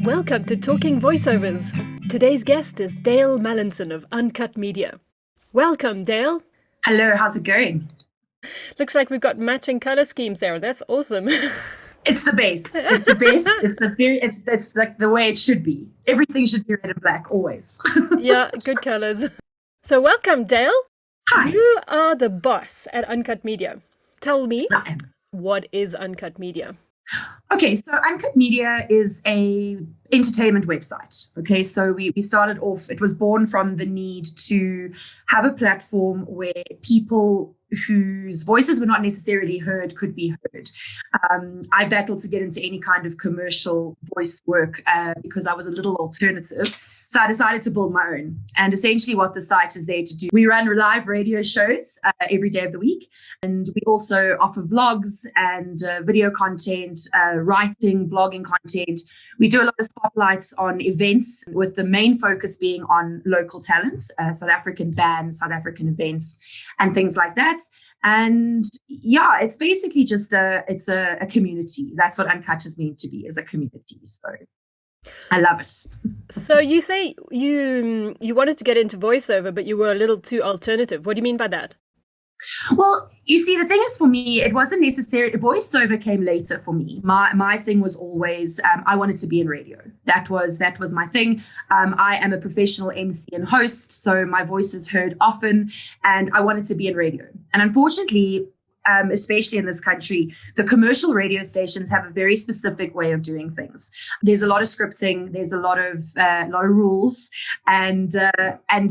Welcome to Talking Voiceovers. Today's guest is Dayle Mallinson of Uncut Media. Welcome, Dayle. Hello, how's it going? Looks like we've got matching color schemes there. That's awesome. It's the best. It's the best. It's like the way it should be. Everything should be red and black, always. Yeah, good colors. So welcome, Dayle. Hi. You are the boss at Uncut Media. Tell me, I am. what is Uncut Media? Okay, so Uncut Media is a entertainment website. Okay, so we started off, it was born from the need to have a platform where people whose voices were not necessarily heard could be heard. I battled to get into any kind of commercial voice work because I was a little alternative. So I decided to build my own. And essentially what the site is there to do, we run live radio shows every day of the week. And we also offer vlogs and video content, writing, blogging content. We do a lot of spotlights on events, with the main focus being on local talents, South African bands, South African events, and things like that. And yeah, it's basically just a community. That's what Uncut is meant to be, is a community. So I love it. So you say you wanted to get into voiceover, but you were a little too alternative. What do you mean by that? Well, you see, the thing is, for me, it wasn't necessary. Voiceover came later for me. My thing was always I wanted to be in radio. That was my thing. I am a professional MC and host, so my voice is heard often, and I wanted to be in radio. And unfortunately, especially in this country, the commercial radio stations have a very specific way of doing things. There's a lot of scripting. There's a lot of rules, and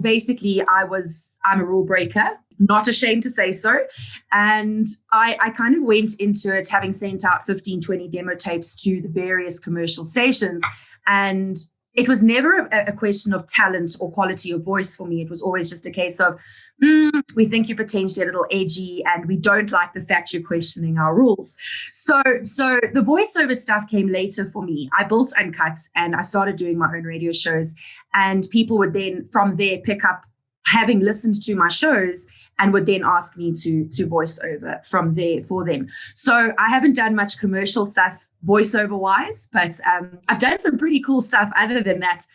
basically, I'm a rule breaker. Not ashamed to say so. And I kind of went into it having sent out 15, 20 demo tapes to the various commercial stations. And it was never a question of talent or quality of voice for me. It was always just a case of, we think you're potentially a little edgy and we don't like the fact you're questioning our rules. So the voiceover stuff came later for me. I built Uncut and I started doing my own radio shows, and people would then from there pick up, having listened to my shows, and would then ask me to voice over from there for them. So I haven't done much commercial stuff voiceover wise, but I've done some pretty cool stuff other than that,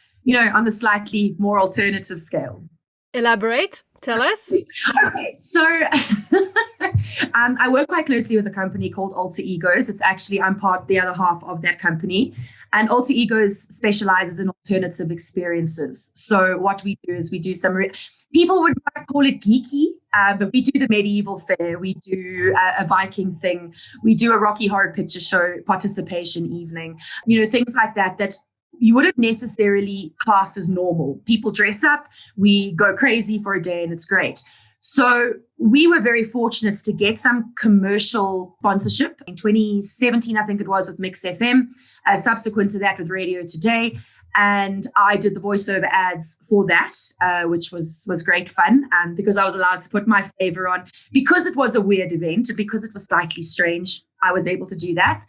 on the slightly more alternative scale. Elaborate. Tell us. Okay, so I work quite closely with a company called Alter Egos. I'm part the other half of that company. And Alter Egos specializes in alternative experiences. So what we do is we do some, people would call it geeky, but we do the medieval fair. We do a Viking thing. We do a Rocky Horror Picture Show participation evening, things like that you wouldn't necessarily class as normal. People dress up, we go crazy for a day, and it's great. So we were very fortunate to get some commercial sponsorship in 2017, I think it was, with Mix FM, subsequent to that with Radio Today. And I did the voiceover ads for that, which was great fun, because I was allowed to put my flavor on. Because it was a weird event, because it was slightly strange, I was able to do that.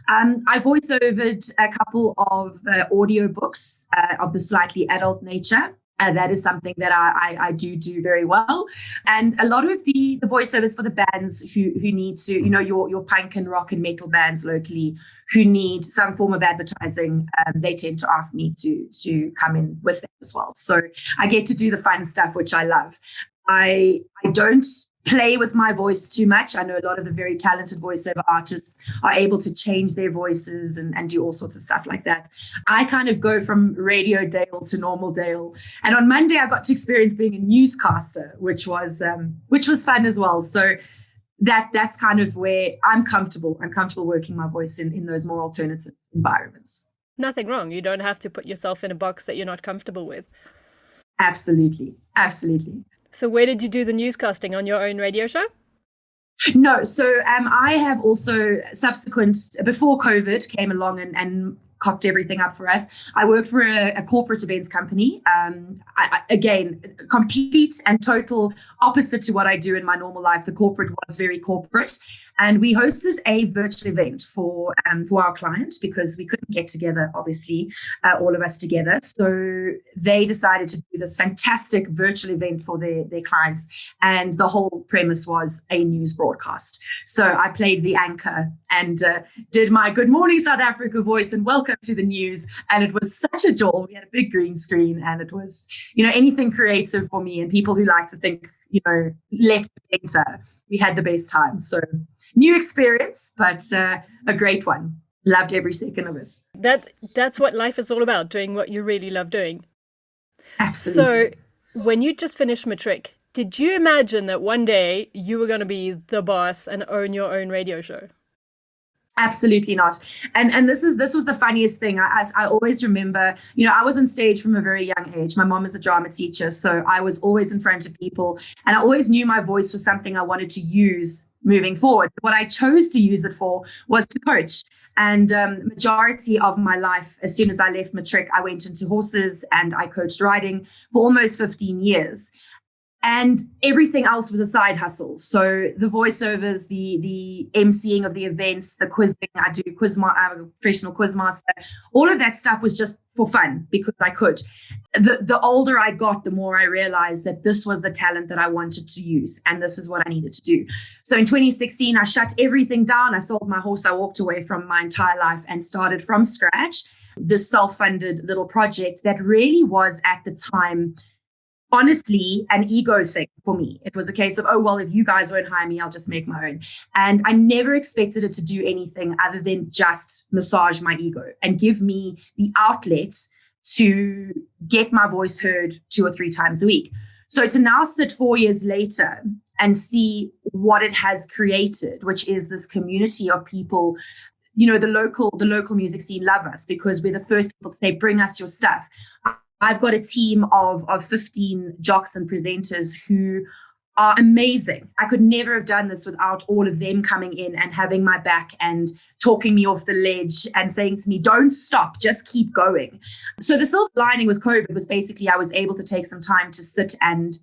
I voiceovered a couple of audio books of the slightly adult nature. That is something that I do very well. And a lot of the voiceovers for the bands who need to, your punk and rock and metal bands locally who need some form of advertising, they tend to ask me to come in with them as well. So I get to do the fun stuff, which I love. I don't play with my voice too much. I know a lot of the very talented voiceover artists are able to change their voices and do all sorts of stuff like that. I kind of go from radio Dayle to normal Dayle. And on Monday, I got to experience being a newscaster, which was fun as well. So that's kind of where I'm comfortable. I'm comfortable working my voice in those more alternative environments. Nothing wrong. You don't have to put yourself in a box that you're not comfortable with. Absolutely. Absolutely. So where did you do the newscasting? On your own radio show? No. So I have also before COVID came along and cocked everything up for us, I worked for a corporate events company. Again, complete and total opposite to what I do in my normal life. The corporate was very corporate. And we hosted a virtual event for our client because we couldn't get together, obviously, all of us together. So they decided to do this fantastic virtual event for their clients. And the whole premise was a news broadcast. So I played the anchor and did my Good Morning South Africa voice and welcome to the news. And it was such a joy. We had a big green screen and it was, anything creative for me and people who like to think, left center. We had the best time. So new experience, but a great one. Loved every second of it. That's what life is all about, doing what you really love doing. Absolutely. So when you just finished matric, did you imagine that one day you were going to be the boss and own your own radio show? Absolutely not. And this was the funniest thing. I always remember, I was on stage from a very young age. My mom is a drama teacher, so I was always in front of people. And I always knew my voice was something I wanted to use moving forward. What I chose to use it for was to coach. And majority of my life, as soon as I left matric, I went into horses and I coached riding for almost 15 years. And everything else was a side hustle. So the voiceovers, the emceeing of the events, the quizzing, I'm a professional quizmaster. All of that stuff was just for fun because I could. The older I got, the more I realized that this was the talent that I wanted to use. And this is what I needed to do. So in 2016, I shut everything down. I sold my horse. I walked away from my entire life and started from scratch this self-funded little project that really was at the time, honestly, an ego thing for me. It was a case of, oh, well, if you guys won't hire me, I'll just make my own. And I never expected it to do anything other than just massage my ego and give me the outlet to get my voice heard 2 or 3 times a week. So to now sit 4 years later and see what it has created, which is this community of people, the local music scene love us because we're the first people to say, bring us your stuff. I've got a team of 15 jocks and presenters who are amazing. I could never have done this without all of them coming in and having my back and talking me off the ledge and saying to me, don't stop, just keep going. So the silver lining with COVID was basically I was able to take some time to sit and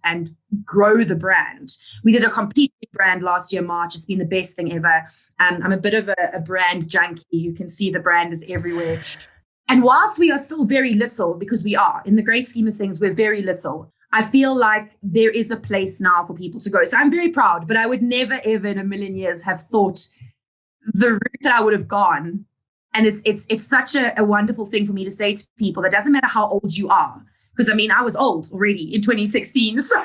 grow the brand. We did a complete brand last year, March. It's been the best thing ever. I'm a bit of a brand junkie. You can see the brand is everywhere. And whilst we are still very little, because we are, in the great scheme of things, we're very little, I feel like there is a place now for people to go. So I'm very proud, but I would never, ever in a million years have thought the route that I would have gone. And it's such a wonderful thing for me to say to people that doesn't matter how old you are. Because, I was old already in 2016. So,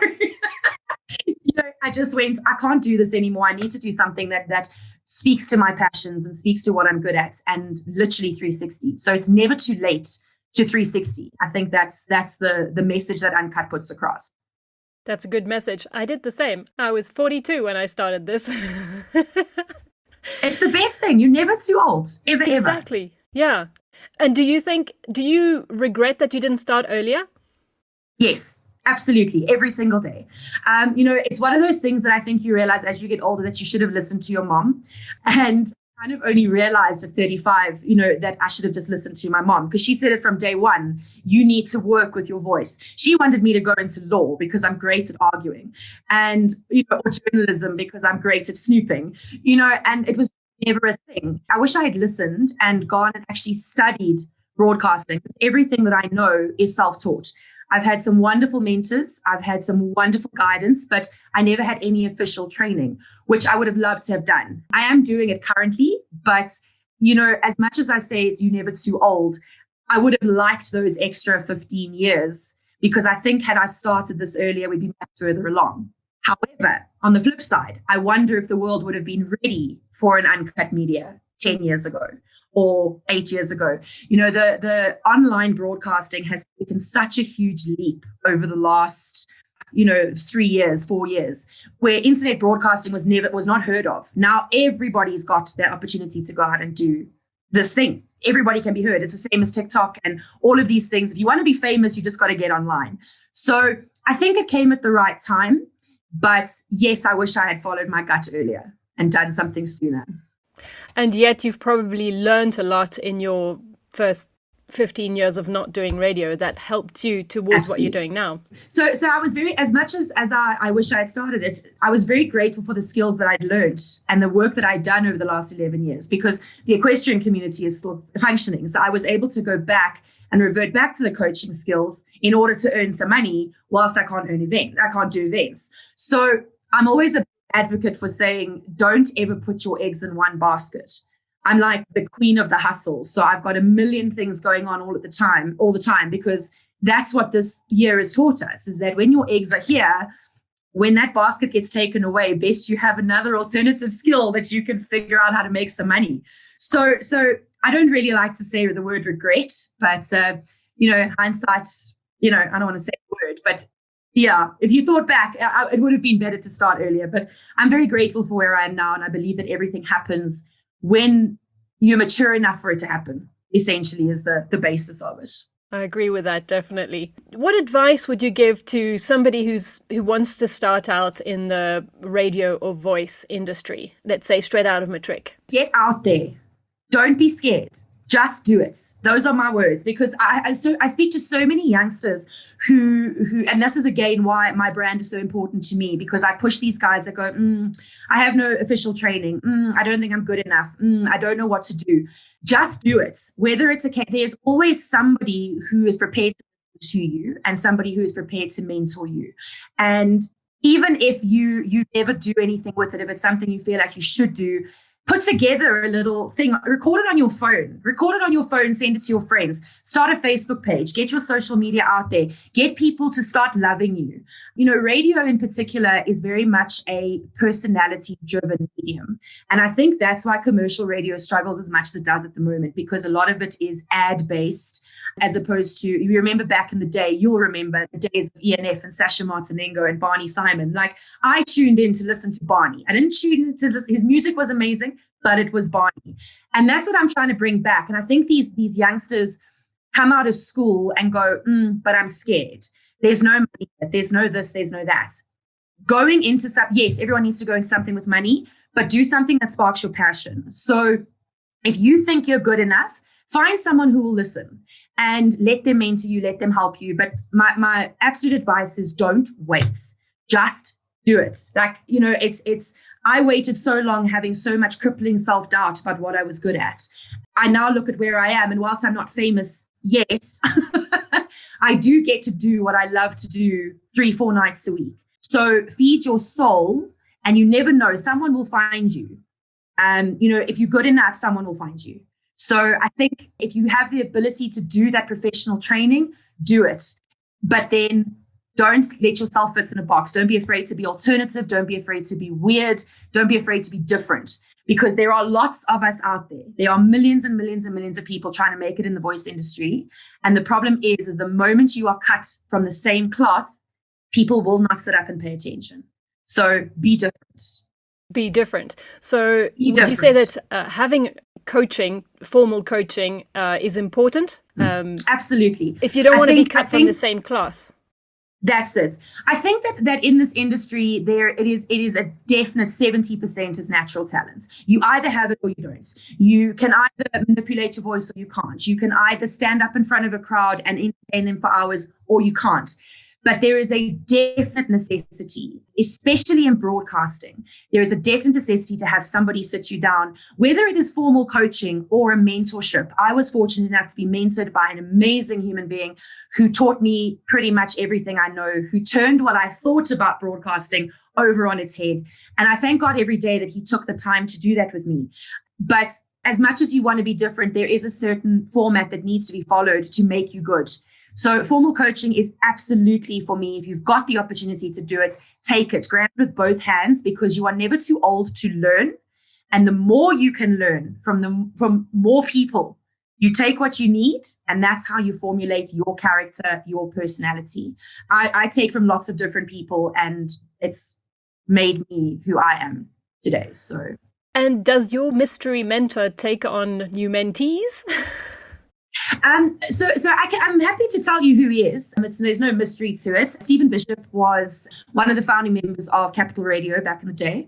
I just went, I can't do this anymore. I need to do something that speaks to my passions and speaks to what I'm good at, and literally 360. So it's never too late to 360. I think that's the message that Uncut puts across. That's a good message. I did the same. I was 42 when I started this. It's the best thing. You're never too old, ever. Exactly. Yeah. And do you regret that you didn't start earlier? Yes. Absolutely. Every single day. It's one of those things that I think you realize as you get older that you should have listened to your mom, and kind of only realized at 35, that I should have just listened to my mom because she said it from day one. You need to work with your voice. She wanted me to go into law because I'm great at arguing and, or journalism because I'm great at snooping, and it was never a thing. I wish I had listened and gone and actually studied broadcasting. Everything that I know is self-taught. I've had some wonderful mentors. I've had some wonderful guidance, but I never had any official training, which I would have loved to have done. I am doing it currently, but, as much as I say it's you're never too old, I would have liked those extra 15 years because I think had I started this earlier, we'd be much further along. However, on the flip side, I wonder if the world would have been ready for an Uncut Media 10 years ago. Or 8 years ago. The online broadcasting has taken such a huge leap over the last, 3 years, 4 years, where internet broadcasting was not heard of. Now everybody's got that opportunity to go out and do this thing. Everybody can be heard. It's the same as TikTok and all of these things. If you want to be famous, you just got to get online. So I think it came at the right time. But yes, I wish I had followed my gut earlier and done something sooner. And yet you've probably learned a lot in your first 15 years of not doing radio that helped you towards what you're doing now? So I was very, as much as I wish I had started it, I was very grateful for the skills that I'd learned and the work that I'd done over the last 11 years, because the equestrian community is still functioning. So I was able to go back and revert back to the coaching skills in order to earn some money whilst I can't do events. So I'm always an advocate for saying, don't ever put your eggs in one basket. I'm like the queen of the hustle. So I've got a million things going on all the time, because that's what this year has taught us, is that when your eggs are here, when that basket gets taken away, best you have another alternative skill that you can figure out how to make some money. So I don't really like to say the word regret, but, hindsight, I don't want to say the word, but yeah, if you thought back, it would have been better to start earlier. But I'm very grateful for where I am now. And I believe that everything happens when you're mature enough for it to happen, essentially, is the basis of it. I agree with that, definitely. What advice would you give to somebody who wants to start out in the radio or voice industry, let's say straight out of matric? Get out there. Don't be scared. Just do it. Those are my words, because I speak to so many youngsters who, and this is again why my brand is so important to me, because I push these guys that go, I have no official training. I don't think I'm good enough. I don't know what to do. Just do it. Whether it's there's always somebody who is prepared to you and somebody who is prepared to mentor you. And even if you never do anything with it, if it's something you feel like you should do, put together a little thing, record it on your phone, send it to your friends, start a Facebook page, get your social media out there, get people to start loving you. Radio in particular is very much a personality driven medium. And I think that's why commercial radio struggles as much as it does at the moment, because a lot of it is ad based, as opposed to, you remember back in the day, you'll remember the days of ENF and Sasha Martinengo and Barney Simon. Like, I tuned in to listen to Barney. I didn't tune in to listen. His music was amazing, but it was Barney. And that's what I'm trying to bring back. And I think these youngsters come out of school and go, but I'm scared. There's no money, there's no this, there's no that. Going into yes, everyone needs to go into something with money, but do something that sparks your passion. So if you think you're good enough, find someone who will listen and let them mentor you, let them help you. But my absolute advice is don't wait. Just do it. Like, I waited so long having so much crippling self-doubt about what I was good at. I now look at where I am, and whilst I'm not famous yet, I do get to do what I love to do 3-4 nights a week. So feed your soul, and you never know, someone will find you. If you're good enough, someone will find you. So I think if you have the ability to do that professional training, do it. But then don't let yourself fit in a box. Don't be afraid to be alternative. Don't be afraid to be weird. Don't be afraid to be different, because there are lots of us out there. There are millions and millions and millions of people trying to make it in the voice industry. And the problem is the moment you are cut from the same cloth, people will not sit up and pay attention. So be different. Be different. So would you say that having formal coaching is important? Absolutely. If you don't want to be cut from the same cloth. That's it. I think that in this industry, it is a definite 70% is natural talent. You either have it or you don't. You can either manipulate your voice or you can't. You can either stand up in front of a crowd and entertain them for hours, or you can't. But there is a definite necessity, especially in broadcasting. There is a definite necessity to have somebody sit you down, whether it is formal coaching or a mentorship. I was fortunate enough to be mentored by an amazing human being who taught me pretty much everything I know, who turned what I thought about broadcasting over on its head. And I thank God every day that he took the time to do that with me. But as much as you want to be different, there is a certain format that needs to be followed to make you good. So formal coaching is absolutely, for me, if you've got the opportunity to do it, take it, grab it with both hands, because you are never too old to learn. And the more you can learn from more people, you take what you need, and that's how you formulate your character, your personality. I take from lots of different people, and it's made me who I am today. So. And does your mystery mentor take on new mentees? I'm happy to tell you who he is. There's no mystery to it. Stephen Bishop was one of the founding members of Capital Radio back in the day.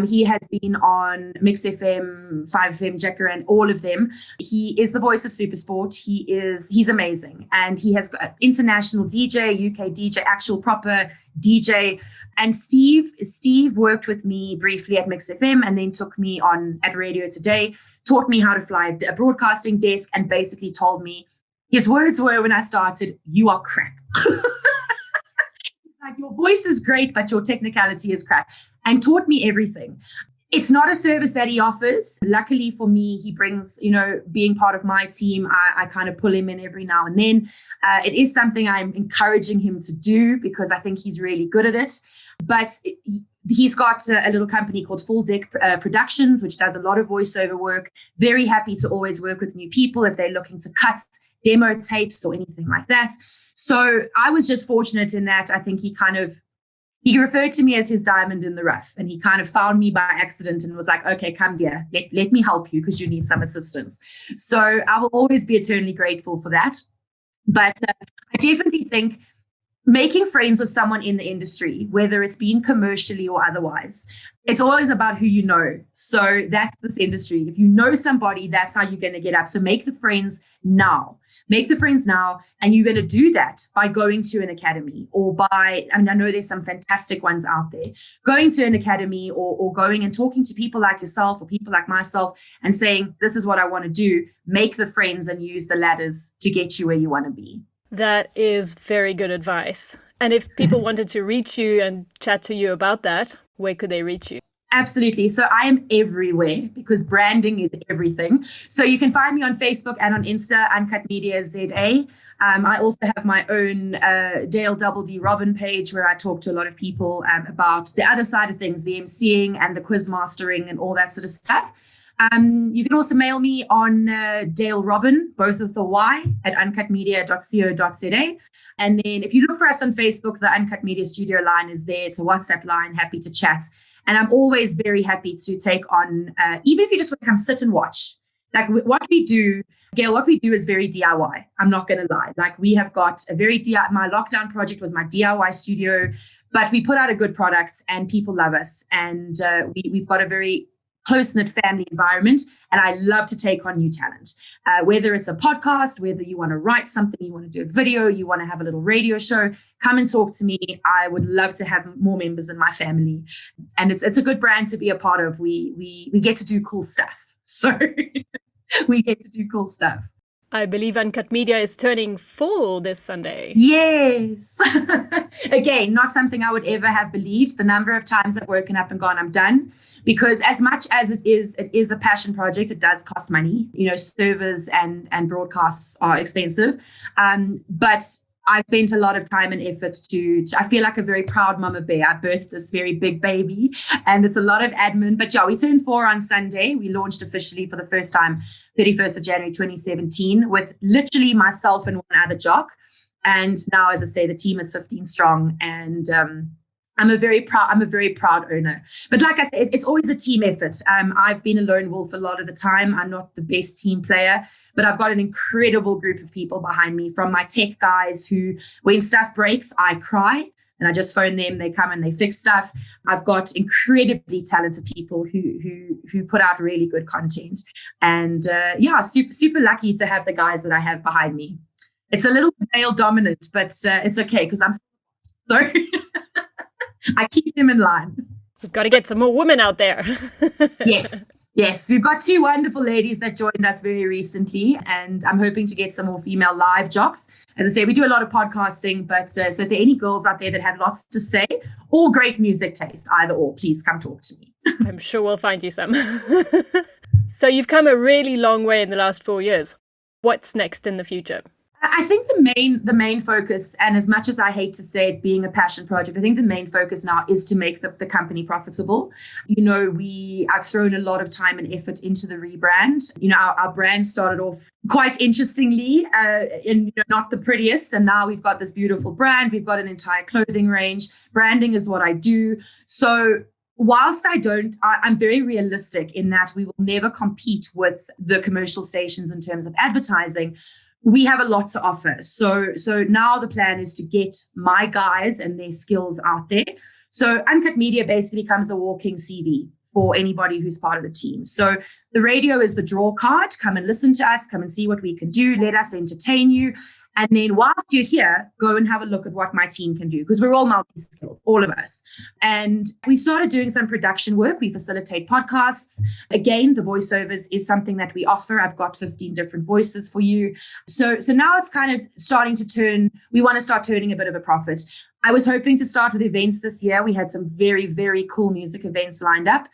He has been on Mix FM, 5FM, Jacker, and all of them. He is the voice of Supersport. He's amazing, and he has got international DJ, UK DJ, actual proper DJ. And Steve worked with me briefly at Mix FM, and then took me on at Radio Today, taught me how to fly a broadcasting desk, and basically told me, his words were when I started, "You are crap." Like, your voice is great, but your technicality is crap, and taught me everything. It's not a service that he offers. Luckily for me, he brings, being part of my team, I kind of pull him in every now and then. It is something I'm encouraging him to do because I think he's really good at it. But he's got a little company called Full Deck Productions, which does a lot of voiceover work. Very happy to always work with new people if they're looking to cut demo tapes or anything like that. So I was just fortunate in that I think he referred to me as his diamond in the rough, and he kind of found me by accident and was like, "Okay, come dear, let me help you because you need some assistance." So I will always be eternally grateful for that. But I definitely think making friends with someone in the industry, whether it's been commercially or otherwise, it's always about who you know. So that's this industry. If you know somebody, that's how you're going to get up. So make the friends now. Make the friends now. And you're going to do that by going to an academy or I know there's some fantastic ones out there. Going to an academy or going and talking to people like yourself or people like myself and saying, "This is what I want to do." Make the friends and use the ladders to get you where you want to be. That is very good advice. And if people wanted to reach you and chat to you about that, where could they reach you? Absolutely. So I am everywhere because branding is everything. So you can find me on Facebook and on Insta, Uncut Media ZA. I also have my own daylerobyn page where I talk to a lot of people about the other side of things, the emceeing and the quiz mastering and all that sort of stuff. You can also mail me on daylerobyn, both with the Y, at uncutmedia.co.za. And then if you look for us on Facebook, the Uncut Media Studio line is there. It's a WhatsApp line, happy to chat. And I'm always very happy to take on, even if you just want to come sit and watch. Like what we do, Gail, what we do is very DIY. I'm not going to lie. Like we have got a very my lockdown project was my DIY studio, but we put out a good product and people love us. And we've got a very close-knit family environment, and I love to take on new talent, whether it's a podcast, whether you want to write something, you want to do a video, you want to have a little radio show, come and talk to me. I would love to have more members in my family, and it's a good brand to be a part of. We get to do cool stuff, so we get to do cool stuff. I believe Uncut Media is turning 4 this Sunday. Yes. Again, not something I would ever have believed. The number of times I've woken up and gone, I'm done. Because as much as it is a passion project, it does cost money. Servers and broadcasts are expensive. But I spent a lot of time and effort I feel like a very proud mama bear. I birthed this very big baby and it's a lot of admin. But yeah, we turned 4 on Sunday. We launched officially for the first time, 31st of January, 2017, with literally myself and one other jock. And now, as I say, the team is 15 strong, and I'm a very proud owner. But like I said, it's always a team effort. I've been a lone wolf a lot of the time. I'm not the best team player, but I've got an incredible group of people behind me, from my tech guys who, when stuff breaks, I cry and I just phone them. They come and they fix stuff. I've got incredibly talented people who put out really good content. And super lucky to have the guys that I have behind me. It's a little male dominant, but it's okay because I'm so I keep them in line. We've got to get some more women out there. Yes. We've got 2 wonderful ladies that joined us very recently, and I'm hoping to get some more female live jocks. As I say, we do a lot of podcasting, but so if there are any girls out there that have lots to say or great music taste, either or, please come talk to me. I'm sure we'll find you some. So you've come a really long way in the last 4 years. What's next in the future? I think the main focus, and as much as I hate to say it being a passion project, I think the main focus now is to make the company profitable. I've thrown a lot of time and effort into the rebrand. Our brand started off quite interestingly and not the prettiest, and now we've got this beautiful brand. We've got an entire clothing range. Branding is what I do. So whilst I'm very realistic in that we will never compete with the commercial stations in terms of advertising. We have a lot to offer. So now the plan is to get my guys and their skills out there. So Uncut Media basically becomes a walking CV for anybody who's part of the team. So the radio is the draw card. Come and listen to us. Come and see what we can do. Let us entertain you. And then whilst you're here, go and have a look at what my team can do, because we're all multi-skilled, all of us. And we started doing some production work. We facilitate podcasts. Again, the voiceovers is something that we offer. I've got 15 different voices for you. So now it's kind of starting to turn. We want to start turning a bit of a profit. I was hoping to start with events this year. We had some very, very cool music events lined up.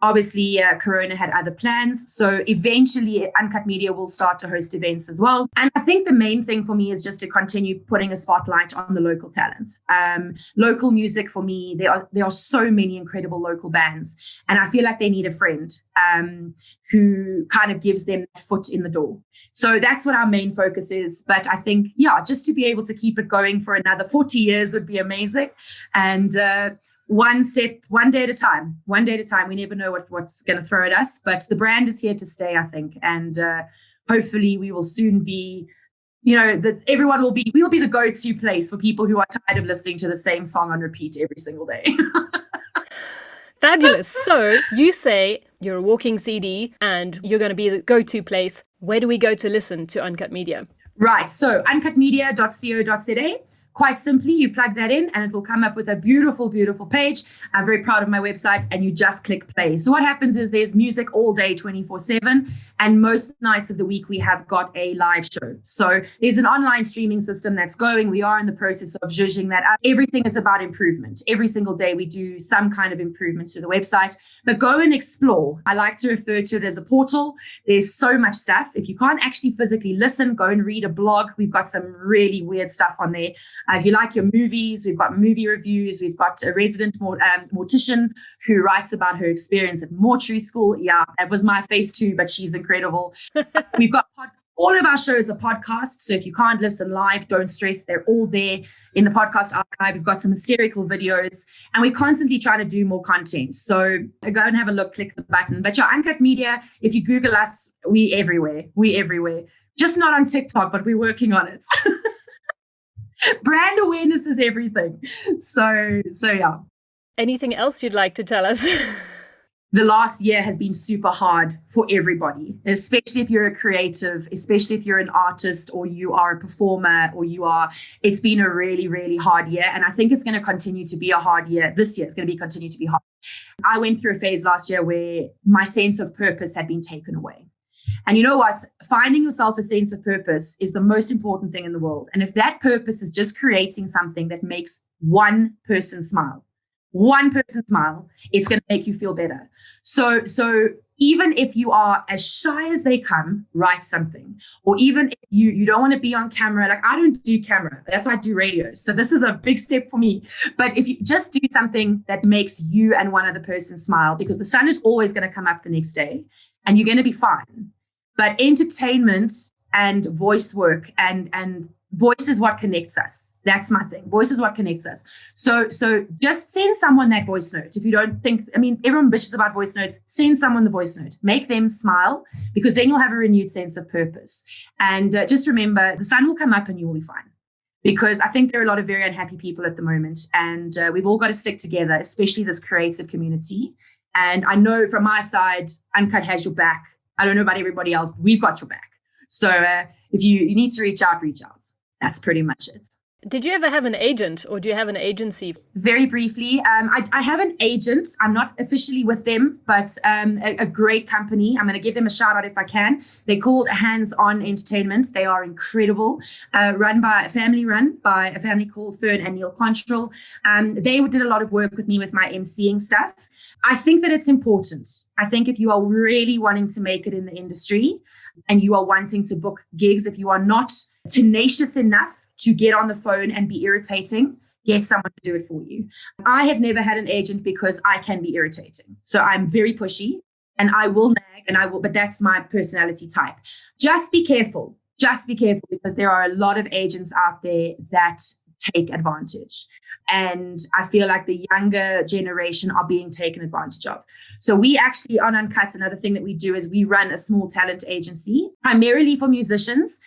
Obviously, Corona had other plans. So eventually, Uncut Media will start to host events as well. And I think the main thing for me is just to continue putting a spotlight on the local talents. Local music for me, there are so many incredible local bands. And I feel like they need a friend who kind of gives them that foot in the door. So that's what our main focus is. But I think, just to be able to keep it going for another 40 years would be amazing. And one day at a time. We never know what's going to throw at us, but the brand is here to stay, I think. And hopefully we will soon be, we'll be the go-to place for people who are tired of listening to the same song on repeat every single day. Fabulous. So you say you're a walking CD and you're going to be the go-to place. Where do we go to listen to Uncut Media? Right. So uncutmedia.co.za. Quite simply, you plug that in and it will come up with a beautiful, beautiful page. I'm very proud of my website, and you just click play. So what happens is there's music all day, 24/7. And most nights of the week, we have got a live show. So there's an online streaming system that's going. We are in the process of zhuzhing that up. Everything is about improvement. Every single day, we do some kind of improvement to the website. But go and explore. I like to refer to it as a portal. There's so much stuff. If you can't actually physically listen, go and read a blog. We've got some really weird stuff on there. If you like your movies, we've got movie reviews. We've got a resident mortician who writes about her experience at mortuary school. Yeah, that was my face too, but she's incredible. We've got all of our shows are podcasts. So if you can't listen live, don't stress. They're all there in the podcast archive. We've got some hysterical videos, and we're constantly trying to do more content. So go and have a look, click the button. But Uncut Media, if you Google us, we everywhere. Just not on TikTok, but we're working on it. Brand awareness is everything. So yeah. Anything else you'd like to tell us? The last year has been super hard for everybody, especially if you're a creative, especially if you're an artist or you are a performer it's been a really, really hard year. And I think it's going to continue to be a hard year. This year, it's going to continue to be hard. I went through a phase last year where my sense of purpose had been taken away. And you know what? Finding yourself a sense of purpose is the most important thing in the world. And if that purpose is just creating something that makes one person smile, it's going to make you feel better. So even if you are as shy as they come, write something. Or even if you don't want to be on camera, like I don't do camera. That's why I do radio. So this is a big step for me. But if you just do something that makes you and one other person smile, because the sun is always going to come up the next day and you're going to be fine. But entertainment and voice work and voice is what connects us. That's my thing. Voice is what connects us. So just send someone that voice note. If you don't think, everyone bitches about voice notes, send someone the voice note. Make them smile, because then you'll have a renewed sense of purpose. And just remember, the sun will come up and you will be fine. Because I think there are a lot of very unhappy people at the moment. And we've all got to stick together, especially this creative community. And I know from my side, Uncut has your back. I don't know about everybody else, but we've got your back. So if you need to reach out, reach out. That's pretty much it. Did you ever have an agent, or do you have an agency? Very briefly, I have an agent. I'm not officially with them, but a great company. I'm going to give them a shout out if I can. They're called Hands On Entertainment. They are incredible. Run by a family called Fern and Neil Control. They did a lot of work with me with my emceeing stuff. I think that it's important. I think if you are really wanting to make it in the industry and you are wanting to book gigs, if you are not tenacious enough to get on the phone and be irritating, get someone to do it for you. I have never had an agent because I can be irritating. So I'm very pushy and I will nag but that's my personality type. Just be careful because there are a lot of agents out there that take advantage. And I feel like the younger generation are being taken advantage of. So we actually, on Uncut, another thing that we do is we run a small talent agency, primarily for musicians,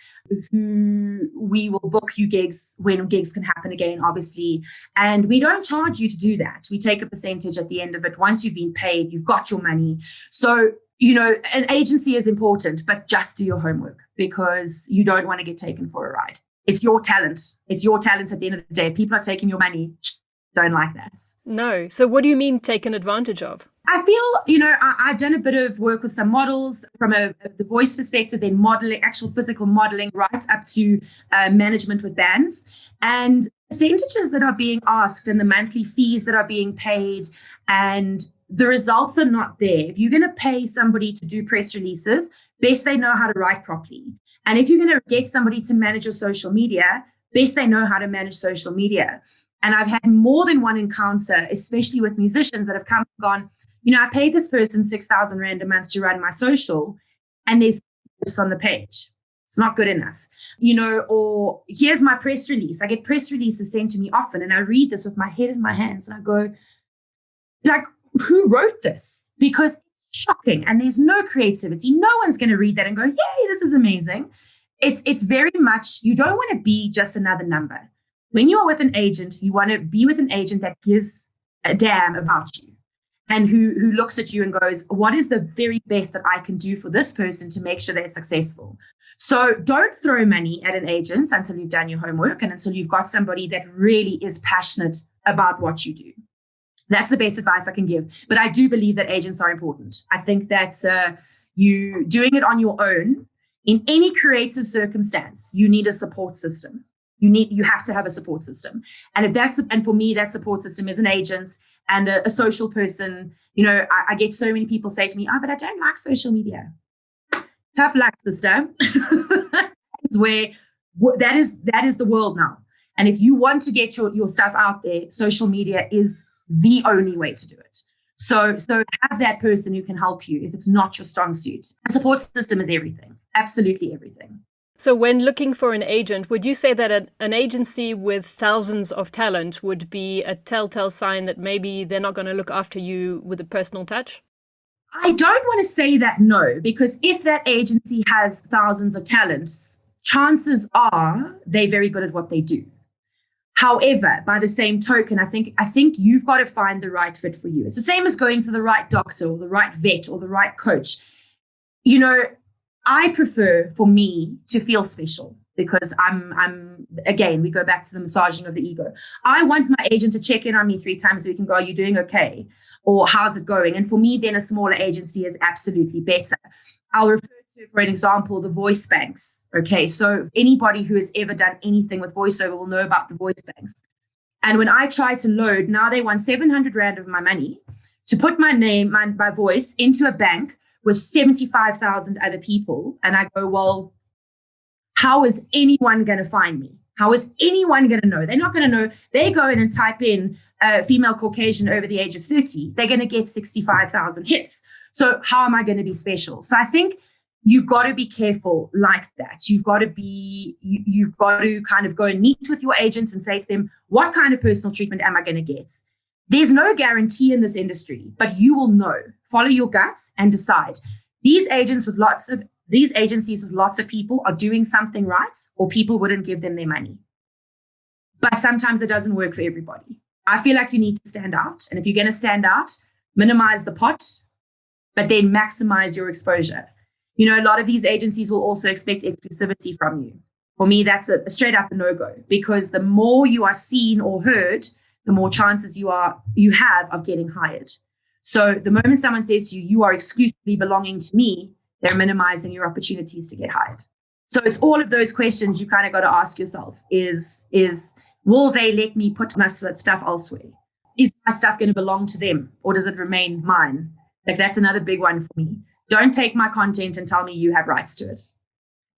who we will book you gigs when gigs can happen again, obviously. And we don't charge you to do that. We take a percentage at the end of it. Once you've been paid, you've got your money. So, an agency is important, but just do your homework, because you don't want to get taken for a ride. It's your talent. It's your talent at the end of the day. If people are taking your money, don't like that. No. So what do you mean taken advantage of? I feel, I've done a bit of work with some models from the voice perspective, then modeling, actual physical modeling, right up to management with bands. And percentages that are being asked and the monthly fees that are being paid, and the results are not there. If you're going to pay somebody to do press releases, best they know how to write properly. And if you're going to get somebody to manage your social media, best they know how to manage social media. And I've had more than one encounter, especially with musicians that have come and gone, I paid this person 6,000 Rand a month to run my social, and there's just on the page. It's not good enough, or here's my press release. I get press releases sent to me often, and I read this with my head in my hands, and I go, like, who wrote this? Because it's shocking, and there's no creativity. No one's going to read that and go, yay, this is amazing. It's very much, you don't want to be just another number. When you are with an agent, you want to be with an agent that gives a damn about you, and who looks at you and goes, what is the very best that I can do for this person to make sure they're successful? So don't throw money at an agent until you've done your homework and until you've got somebody that really is passionate about what you do. That's the best advice I can give. But I do believe that agents are important. I think that you doing it on your own in any creative circumstance, you need a support system. You have to have a support system. And for me, that support system is an agent and a social person. I get so many people say to me, but I don't like social media. Tough luck, sister. It's where that is the world now. And if you want to get your stuff out there, social media is the only way to do it. So have that person who can help you if it's not your strong suit. A support system is everything, absolutely everything. So when looking for an agent, would you say that an agency with thousands of talent would be a telltale sign that maybe they're not going to look after you with a personal touch? I don't want to say that, no, because if that agency has thousands of talents, chances are they're very good at what they do. However, by the same token, I think you've got to find the right fit for you. It's the same as going to the right doctor or the right vet or the right coach. I prefer for me to feel special, because I'm again, we go back to the massaging of the ego. I want my agent to check in on me 3 times a week and go, are you doing okay? Or how's it going? And for me, then a smaller agency is absolutely better. I'll refer to, for an example, the voice banks. Okay, so anybody who has ever done anything with voiceover will know about the voice banks. And when I try to load, now they want 700 Rand of my money to put my name, my voice into a bank with 75,000 other people. And I go, well, how is anyone going to find me? How is anyone going to know? They're not going to know. They go in and type in female Caucasian over the age of 30. They're going to get 65,000 hits. So how am I going to be special? So I think you've got to be careful like that. You've got to kind of go and meet with your agents and say to them, what kind of personal treatment am I going to get? There's no guarantee in this industry, but you will know. Follow your guts and decide. These agencies with lots of people are doing something right, or people wouldn't give them their money. But sometimes it doesn't work for everybody. I feel like you need to stand out. And if you're going to stand out, minimize the pot, but then maximize your exposure. A lot of these agencies will also expect exclusivity from you. For me, that's a straight up a no-go, because the more you are seen or heard, the more chances you have of getting hired. So the moment someone says to you, you are exclusively belonging to me, they're minimizing your opportunities to get hired. So it's all of those questions you kind of got to ask yourself is will they let me put my stuff elsewhere? Is my stuff going to belong to them, or does it remain mine? Like, that's another big one for me. Don't take my content and tell me you have rights to it.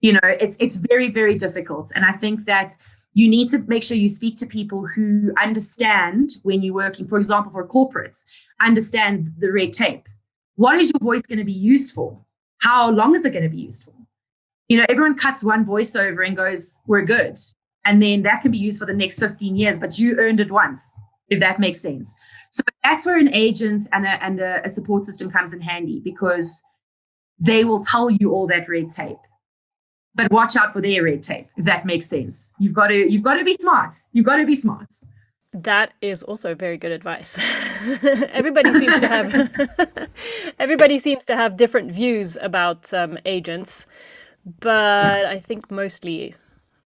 It's very, very difficult. And I think that you need to make sure you speak to people who understand, when you're working, for example, for corporates, understand the red tape. What is your voice going to be used for? How long is it going to be used for? Everyone cuts one voiceover and goes, we're good. and then that can be used for the next 15 years, but you earned it once, if that makes sense. So that's where an agent and a support system comes in handy, because they will tell you all that red tape. But watch out for their red tape, if that makes sense. You've got to be smart. You've got to be smart. That is also very good advice. Everybody seems to have different views about agents, but I think mostly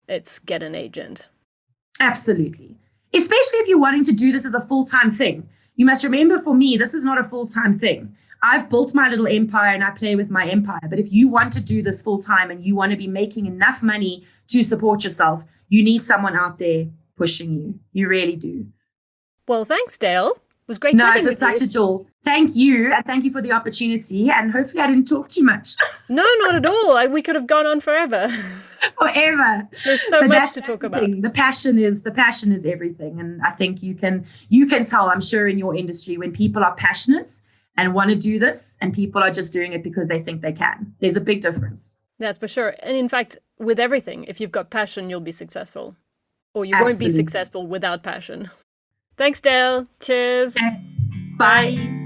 it's get an agent. Absolutely. Especially if you're wanting to do this as a full-time thing. You must remember, for me, this is not a full-time thing. I've built my little empire and I play with my empire. But if you want to do this full-time and you want to be making enough money to support yourself, you need someone out there pushing you. You really do. Well, thanks, Dayle. It was great talking to you. No, it was such a joy. Thank you. And thank you for the opportunity. And hopefully I didn't talk too much. No, not at all. We could have gone on forever. Forever. There's so much to talk about. The passion is everything. And I think you can tell, I'm sure, in your industry, when people are passionate and want to do this, and people are just doing it because they think they can. There's a big difference. That's for sure. And in fact, with everything, if you've got passion, you'll be successful. Or you Absolutely. won't be successful without passion. Thanks, Dayle. Cheers. Bye.